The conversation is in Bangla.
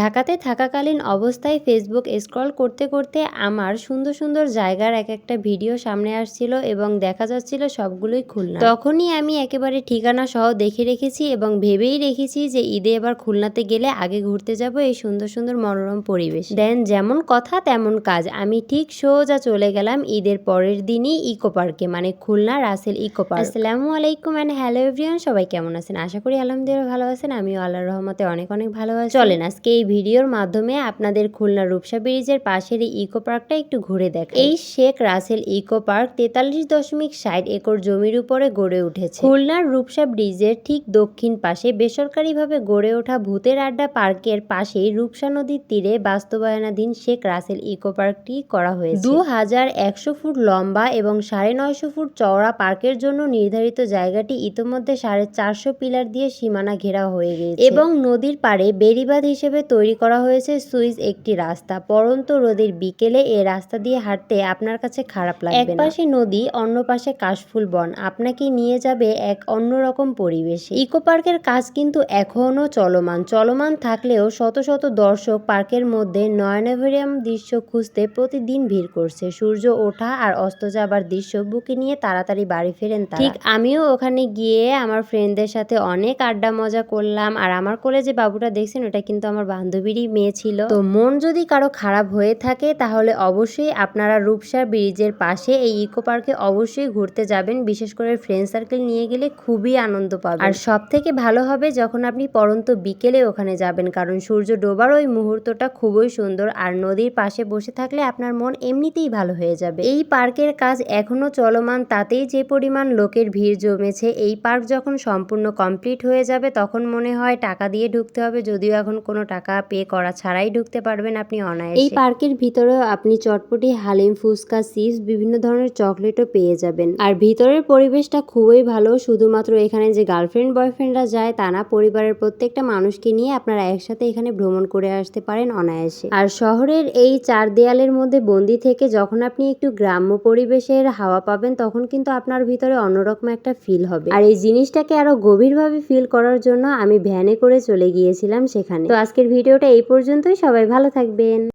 ঢাকাতে থাকাকালীন অবস্থায় ফেসবুক স্ক্রল করতে করতে আমার সুন্দর সুন্দর জায়গার এক একটা ভিডিও সামনে আসছিল এবং দেখা যাচ্ছিল সবগুলোই খুলনা। তখনই আমি একেবারে ঠিকানা সহ দেখে রেখেছি এবং ভেবেই রেখেছি যে ঈদে এবার খুলনাতে গেলে আগে ঘুরতে যাব এই সুন্দর সুন্দর মনোরম পরিবেশ। দেন যেমন কথা তেমন কাজ, আমি ঠিক সোজা চলে গেলাম ঈদের পরের দিনই ইকো পার্কে, মানে খুলনা রাসেল ইকো পার্ক। আসসালামু আলাইকুম এন্ড হ্যালো এভরিওয়ান, সবাই কেমন আছেন? আশা করি আলহামদুলিল্লাহ ভালো আছেন। আমিও আল্লাহর রহমতে অনেক অনেক ভালো আছি। চলেন আজকে এই ভিডিওর মাধ্যমে আপনাদের খুলনা রূপসা ব্রিজের পাশের এই ইকো পার্কটা একটু ঘুরে দেখাই। এই Sheikh Russel eco park 43.60 acre জমির উপরে গড়ে উঠেছে। খুলনার রূপসা ব্রিজের ঠিক দক্ষিণ পাশে বেসরকারিভাবে গড়ে ওঠা ভূতের আড্ডা পার্কের পাশেই রূপসা নদীর তীরে বাস্তবায়নাধীন শেখ রাসেল ইকো পার্কটি করা হয়েছে। 2100 ফুট লম্বা এবং 950 ফুট চওড়া পার্কের জন্য নির্ধারিত জায়গাটি ইতোমধ্যে 450 পিলার দিয়ে সীমানা ঘেরা হয়ে গেছে এবং নদীর পাড়ে বেড়িবাঁধ হিসেবে তৈরি করা হয়েছে সুইচ একটি রাস্তা। পড়ন্ত রোদের বিকেলে এই রাস্তা দিয়ে হাঁটতে আপনার কাছে খারাপ লাগবে না। এক পাশে নদী, অন্য পাশে কাশফুল বন আপনাকে নিয়ে যাবে এক অন্যরকম পরিবেশে। ইকো পার্কের কাজ কিন্তু এখনো চলমান থাকলেও শত শত দর্শক পার্কের মধ্যে নয়নাভিরাম দৃশ্য খুঁজতে প্রতিদিন ভিড় করছে। সূর্য ওঠা আর অস্ত যাবার দৃশ্য বুকে নিয়ে তাড়াতাড়ি বাড়ি ফেরেন তারা। ঠিক আমিও ওখানে গিয়ে আমার ফ্রেন্ডদের সাথে অনেক আড্ডা মজা করলাম। আর আমার কোলে যে বাবুটা দেখছেন ওটা কিন্তু আমার বান্ধবীরই মেয়ে ছিল। তো মন যদি কারো খারাপ হয়ে থাকে তাহলে অবশ্যই আপনারা রূপসা ব্রিজের পাশে এই ইকো পার্কে অবশ্যই ঘুরতে যাবেন। বিশেষ করে ফ্রেন্ড সার্কেল নিয়ে গেলে খুবই আনন্দ পাবেন। আর সব থেকে ভালো হবে যখন আপনি পড়ন্ত বিকেলে ওখানে যাবেন, কারণ সূর্য ডোবার ওই মুহূর্তটা খুবই সুন্দর। আর নদীর পাশে বসে থাকলে আপনার মন এমনিতেই ভালো হয়ে যাবে। এই পার্কের কাজ এখনো চলমান, তাতেই যে পরিমাণ লোকের ভিড় জমেছে। এই পার্ক যখন সম্পূর্ণ কমপ্লিট হয়ে যাবে তখন মনে হয় টাকা দিয়ে ঢুকতে হবে, যদিও এখন কোনো টাকা পে করা ছাড়াই ঢুকতে পারবেন আপনি অনায়াসে। এই পার্কের ভিতরেও আপনি চটপটি, হালিম, ফুচকা, চিপস, বিভিন্ন ধরনের চকলেটও পেয়ে যাবেন। আর ভিতরের পরিবেশটা খুবই ভালো। শুধুমাত্র এখানে যে গার্লফ্রেন্ড বয়ফ্রেন্ডরা যায় তা না, পরিবারের প্রত্যেকটা মানুষকে নিয়ে আপনারা একসাথে এখানে ভ্রমণ করে আসতে পারেন অনায়াসে। আর শহরের এই চার দেয়ালের মধ্যে বন্দি থেকে যখন আপনি একটু গ্রাম্য পরিবেশের হাওয়া পাবেন তখন কিন্তু আপনার ভিতরে অন্যরকম একটা ফিল হবে। আর এই জিনিসটাকে আরো গভীরভাবে ফিল করার জন্য আমি ভ্যানে করে চলে গিয়েছিলাম সেখানে। তো আজকের ভিডিওটা এই পর্যন্তই, সবাই ভালো থাকবেন।